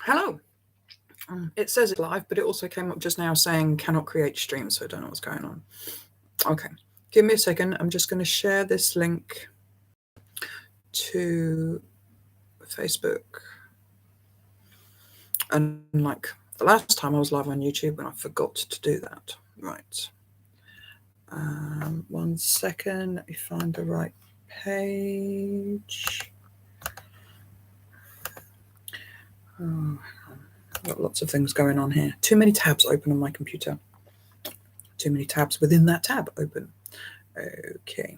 Hello. It says it's live, but it also came up just now saying cannot create stream, so I don't know what's going on. Okay, give me a second. I'm just going to share this link to Facebook. And like the last time I was live on YouTube, and I forgot to do that. Right. 1 second. Let me find the right page. Oh, I've got lots of things going on here. Too many tabs open on my computer. Too many tabs within that tab open. Okay.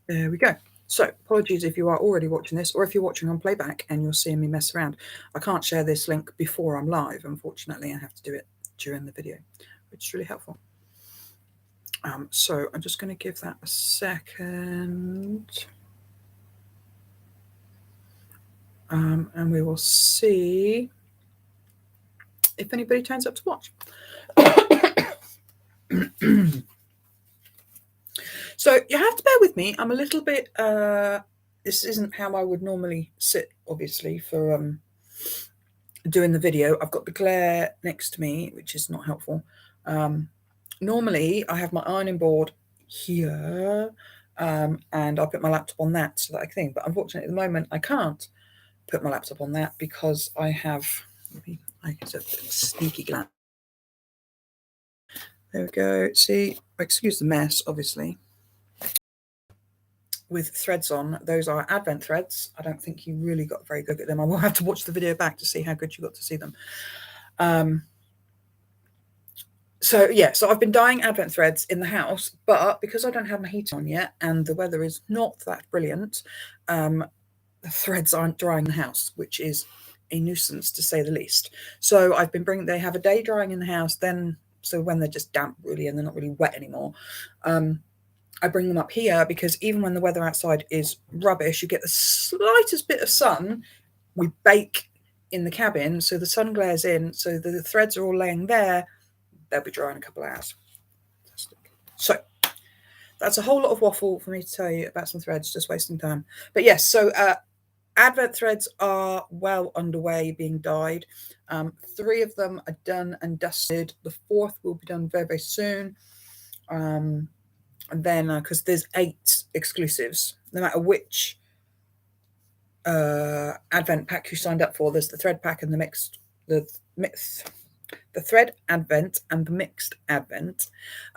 There we go. So apologies if you are already watching this, or if you're watching on playback and you're seeing me mess around. I can't share this link before I'm live. Unfortunately, I have to do it during the video, which is really helpful. So I'm just going to give that a second. And we will see if anybody turns up to watch. So you have to bear with me. I'm a little bit, this isn't how I would normally sit, obviously, for doing the video. I've got the glare next to me, which is not helpful. Normally, I have my ironing board here, and I'll put my laptop on that so that I can think. But unfortunately, at the moment, I can't put my laptop on that because I have, it's a sneaky glare. There we go. See, excuse the mess, obviously. With threads on, those are Advent threads. I don't think you really got very good at them. I will have to watch the video back to see how good you got to see them. So I've been dyeing Advent threads in the house, but because I don't have my heater on yet and the weather is not that brilliant, the threads aren't drying in the house, which is a nuisance to say the least. So I've been they have a day drying in the house, then so when they're just damp really and they're not really wet anymore, I bring them up here because even when the weather outside is rubbish, you get the slightest bit of sun. We bake in the cabin, so the sun glares in, so the threads are all laying there. They'll be dry in a couple of hours. So that's a whole lot of waffle for me to tell you about some threads, just wasting time. But yes, so Advent threads are well underway being dyed. 3 of them are done and dusted. The 4th will be done very, very soon. And then, because there's 8 exclusives, no matter which Advent pack you signed up for, there's the thread pack and the thread Advent and the mixed Advent.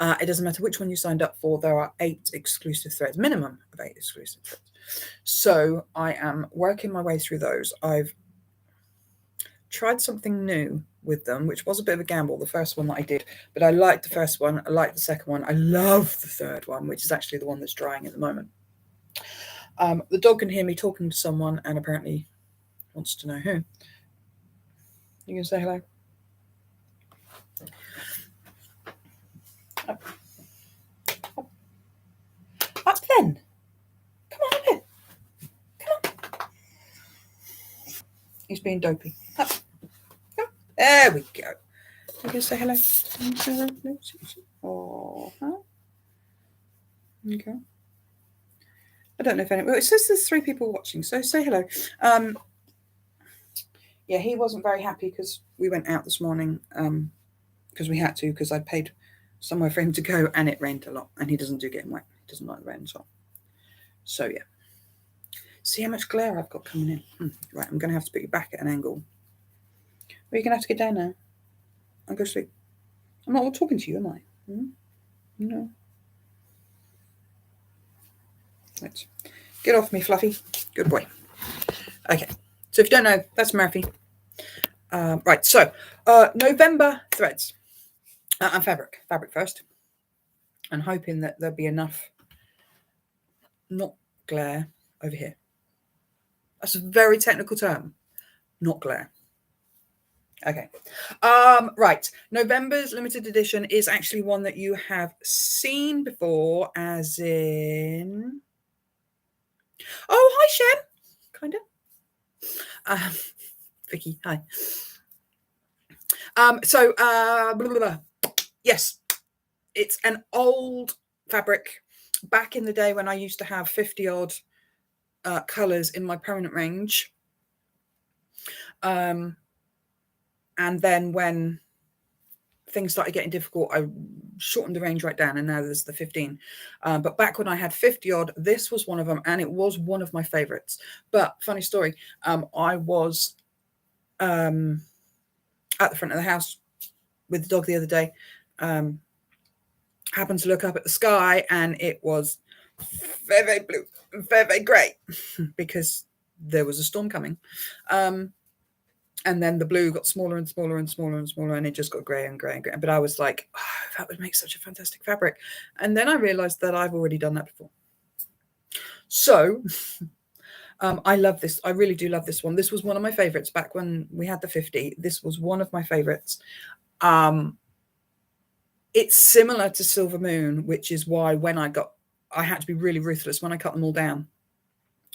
It doesn't matter which one you signed up for, there are 8 exclusive threads, minimum of 8 exclusive threads. So I am working my way through those. I've tried something new with them, which was a bit of a gamble, the first one that I did, but I liked the first one, I liked the second one, I love the third one, which is actually the one that's drying at the moment. The dog can hear me talking to someone and apparently wants to know who. You can say hello. That's Glenn. Come on, here. Come on. He's being dopey. Up. There we go. You can say hello. Oh, huh? Okay. I don't know if anyone. Well, it says there's 3 people watching, so say hello. Yeah, he wasn't very happy because we went out this morning because we had to, because I'd paid somewhere for him to go and it rained a lot and he doesn't do getting wet. He doesn't like the rain as well. So yeah. See how much glare I've got coming in. Right, I'm going to have to put you back at an angle. Well, you're going to have to get down now and go to sleep. I'm not talking to you, am I? No. Right. Get off me, Fluffy. Good boy. Okay. So if you don't know, that's Murphy. Right. So November threads and fabric. Fabric first. And hoping that there'll be enough not glare over here. That's a very technical term. Not glare. Okay. Right. November's limited edition is actually one that you have seen before, as in. Oh, hi, Shem. Kind of. Vicky, hi. Blah, blah, blah. Yes, it's an old fabric. Back in the day when I used to have 50 odd colours in my permanent range. And then when things started getting difficult, I shortened the range right down, and now there's the 15. But back when I had 50 odd, this was one of them, and it was one of my favorites. But funny story, I was at the front of the house with the dog the other day, happened to look up at the sky, and it was very, very blue, very, very grey, because there was a storm coming. And then the blue got smaller and smaller and smaller and smaller, and it just got grey and grey and grey. But I was like, oh, that would make such a fantastic fabric. And then I realised that I've already done that before. So I love this. I really do love this one. This was one of my favourites back when we had the 50. This was one of my favourites. It's similar to Silver Moon, which is why when I had to be really ruthless when I cut them all down,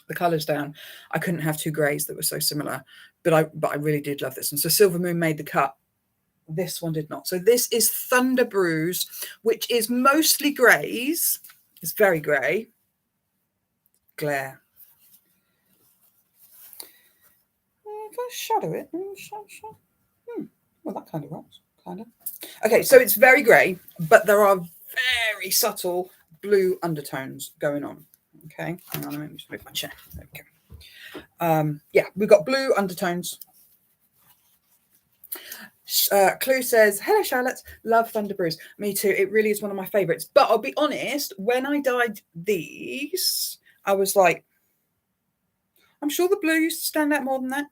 the colours down. I couldn't have two greys that were so similar, but I really did love this one. So Silver Moon made the cut. This one did not. So this is Thunder Brews, which is mostly greys. It's very grey. Glare. If I shadow it, well, that kind of works. Kind of. Okay, so it's very grey, but there are very subtle blue undertones going on. Okay, hang on, let me just move my chair. There we go. Yeah, we've got blue undertones. Clue says, hello Charlotte, love Thunder Brews. Me too, it really is one of my favourites. But I'll be honest, when I dyed these, I was like, I'm sure the blue used to stand out more than that.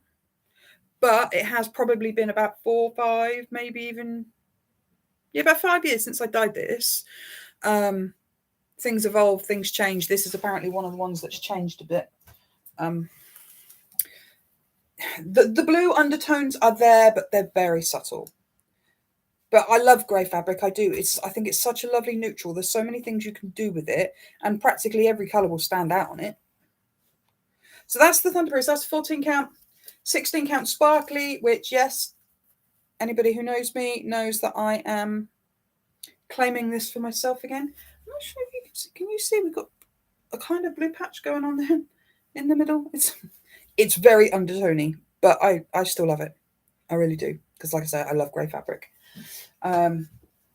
But it has probably been about 4, 5, maybe even, yeah, about 5 years since I dyed this. Things evolve, things change. This is apparently one of the ones that's changed a bit. The blue undertones are there, but they're very subtle. But I love grey fabric. I do. I think it's such a lovely neutral. There's so many things you can do with it, and practically every colour will stand out on it. So that's the Thunder Brews. That's 14 count, 16 count sparkly, which, yes, anybody who knows me knows that I am claiming this for myself again. I'm not sure if you can see. Can you see we've got a kind of blue patch going on there in the middle? It's very undertony, but I still love it. I really do, because like I said, I love grey fabric.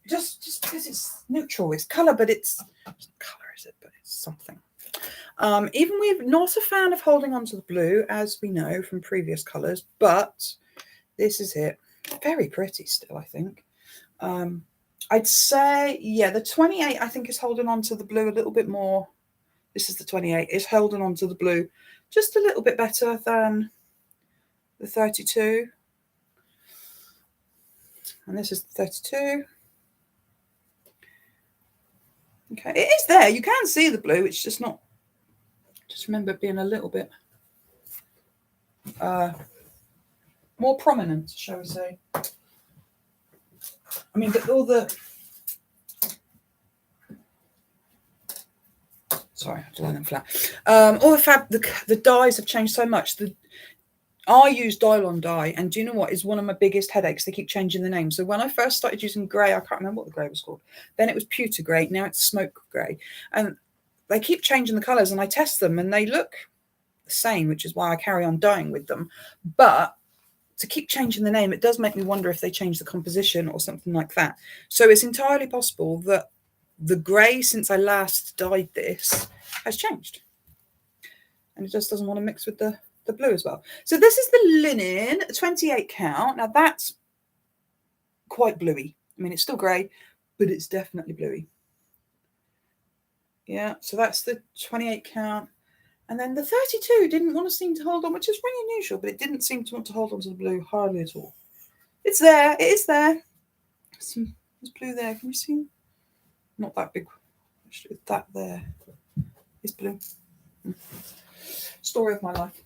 Just because it's neutral, it's colour, but it's colour, is it? But it's something. Even we're not a fan of holding on to the blue, as we know from previous colours, but this is it. Very pretty still, I think. I'd say, yeah, the 28 I think is holding on to the blue a little bit more. This is the 28. It's holding on to the blue just a little bit better than the 32. And this is the 32. Okay, it is there. You can see the blue. It's just not. Just remember it being a little bit more prominent, shall we say. I mean, but all the... Sorry, I have to line them flat. All the dyes have changed so much. I use Dylon dye, and do you know what is one of my biggest headaches? They keep changing the name. So when I first started using grey, I can't remember what the grey was called. Then it was pewter grey. Now it's smoke grey. And they keep changing the colours, and I test them, and they look the same, which is why I carry on dyeing with them. But to keep changing the name, it does make me wonder if they change the composition or something like that. So it's entirely possible that the grey, since I last dyed this, has changed. And it just doesn't want to mix with the blue as well. So this is the linen, 28 count. Now that's quite bluey. I mean, it's still grey, but it's definitely bluey. Yeah, so that's the 28 count. And then the 32 didn't want to seem to hold on, which is really unusual, but it didn't seem to want to hold on to the blue hardly at all. It's there. It is there. There's blue there. Can you see? Not that big. Actually, that there is blue. Story of my life.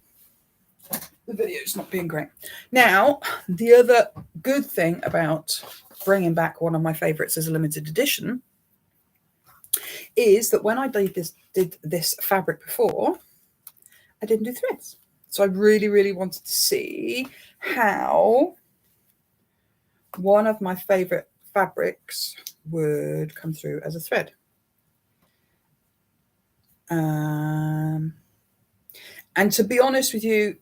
The video's not being great. Now, the other good thing about bringing back one of my favourites as a limited edition is that when I did this fabric before, I didn't do threads. So I really, really wanted to see how one of my favorite fabrics would come through as a thread. And to be honest with you,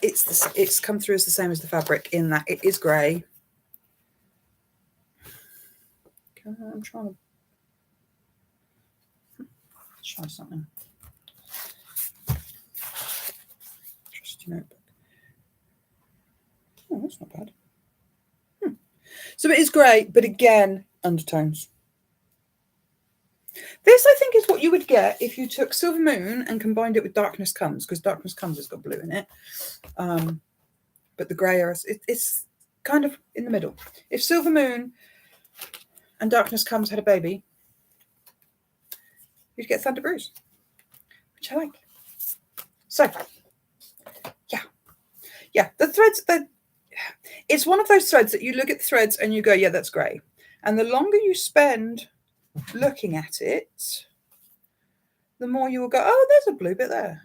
it's come through as the same as the fabric in that it is grey. I'm trying to try something. Trusty notebook. Oh, that's not bad. So it is grey, but again, undertones. This, I think, is what you would get if you took Silver Moon and combined it with Darkness Comes, because Darkness Comes has got blue in it. But the grey it's kind of in the middle. If Silver Moon and Darkness Comes had a baby, you'd get Thunder Breeze, which I like. So, yeah, the threads, it's one of those threads that you look at the threads and you go, yeah, that's grey. And the longer you spend looking at it, the more you will go, oh, there's a blue bit there.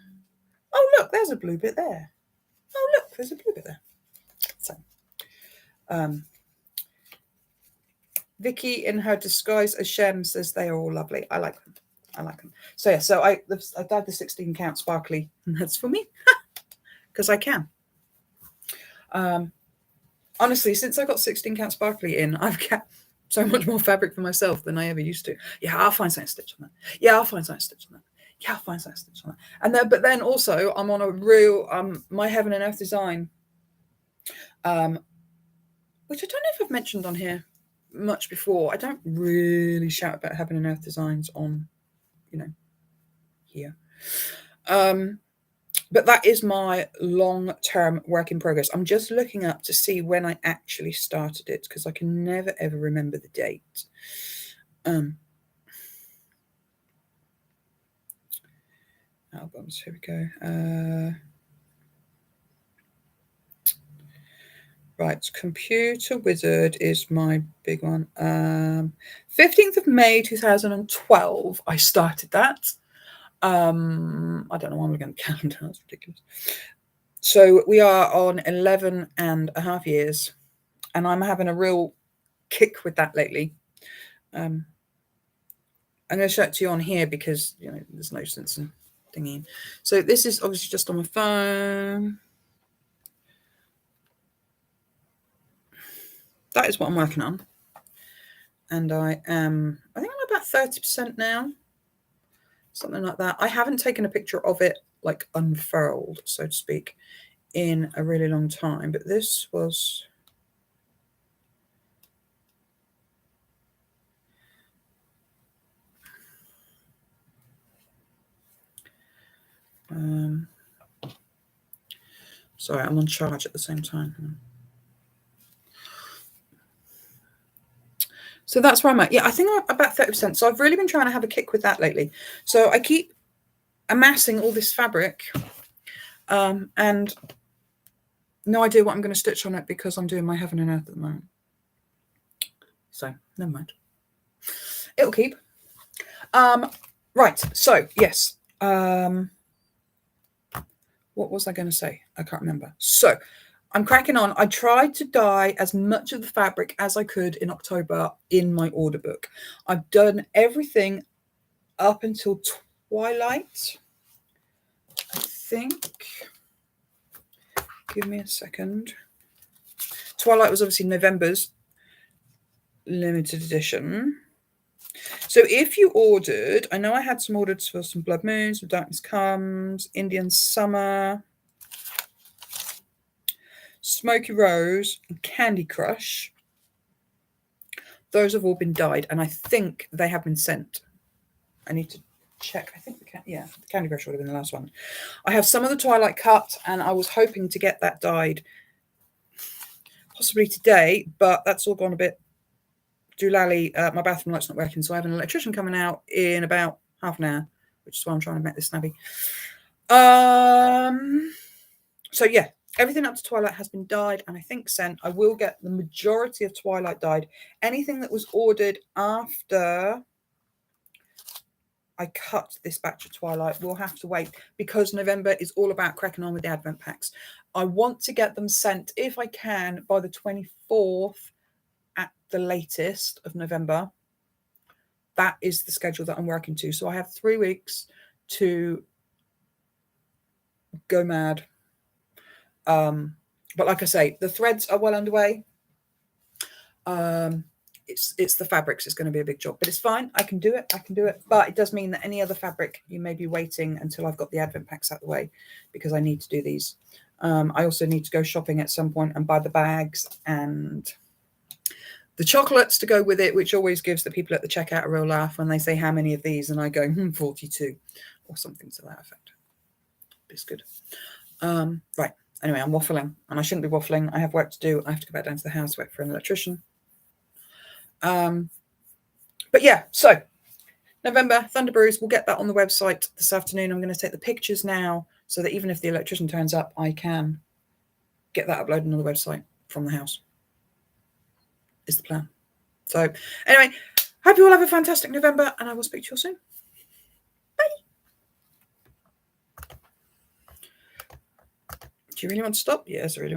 Oh, look, there's a blue bit there. Oh, look, there's a blue bit there. So, Vicky in her disguise as Shem says they are all lovely. I like them. So yeah, so I dyed the 16 count sparkly, and that's for me because I can. Honestly, since I got 16 count sparkly in, I've kept so much more fabric for myself than I ever used to. Yeah, I'll find something to stitch on that. Yeah, I'll find something to stitch on that. Yeah, I'll find something to stitch on that. And then, but then also, I'm on a real my Heaven and Earth design, which I don't know if I've mentioned on here much before. I don't really shout about Heaven and Earth designs on, here. But that is my long-term work in progress. I'm just looking up to see when I actually started it because I can never, ever remember the date. Albums, here we go. Right, Computer Wizard is my big one. 15th of May 2012, I started that. I don't know why I'm looking at the calendar. That's ridiculous. So we are on 11 and a half years, and I'm having a real kick with that lately. I'm going to show it to you on here because there's no sense in thinking. So this is obviously just on my phone. That is what I'm working on, and I think I'm about 30% now. Something like that. I haven't taken a picture of it like unfurled, so to speak, in a really long time. But this was sorry, I'm on charge at the same time. So that's where I'm at. Yeah, I think I'm about 30%. So I've really been trying to have a kick with that lately. So I keep amassing all this fabric and no idea what I'm going to stitch on it because I'm doing my Heaven and Earth at the moment. So never mind. It'll keep. Right. So yes. What was I going to say? I can't remember. So I'm cracking on. I tried to dye as much of the fabric as I could in October in my order book. I've done everything up until Twilight, I think. Give me a second. Twilight was obviously November's limited edition. So if you ordered, I know I had some orders for some Blood Moons, some Darkness Comes, Indian Summer, Smoky Rose, and Candy Crush. Those have all been dyed, and I think they have been sent. I need to check. I think the Candy Crush would have been the last one. I have some of the Twilight cut, and I was hoping to get that dyed possibly today, but that's all gone a bit doolally. My bathroom light's not working, so I have an electrician coming out in about half an hour, which is why I'm trying to make this snappy. So yeah, everything up to Twilight has been dyed and I think sent. I will get the majority of Twilight dyed. Anything that was ordered after I cut this batch of Twilight. We'll have to wait because November is all about cracking on with the Advent packs. I want to get them sent, if I can, by the 24th at the latest of November. That is the schedule that I'm working to. So I have 3 weeks to go mad. But like I say, the threads are well underway. It's the fabrics. It's going to be a big job, but it's fine. I can do it. But it does mean that any other fabric, you may be waiting until I've got the Advent packs out of the way, because I need to do these. I also need to go shopping at some point and buy the bags and the chocolates to go with it, which always gives the people at the checkout a real laugh when they say, how many of these? And I go, 42 or something to that effect. It's good. Right. Anyway, I'm waffling, and I shouldn't be waffling. I have work to do. I have to go back down to the house, wait for an electrician. But yeah, so November Thunder Brews, we'll get that on the website this afternoon. I'm going to take the pictures now so that even if the electrician turns up, I can get that uploaded on the website from the house. Is the plan. So anyway, hope you all have a fantastic November, and I will speak to you all soon. Bye. Do you really want to stop? Yes, I really want.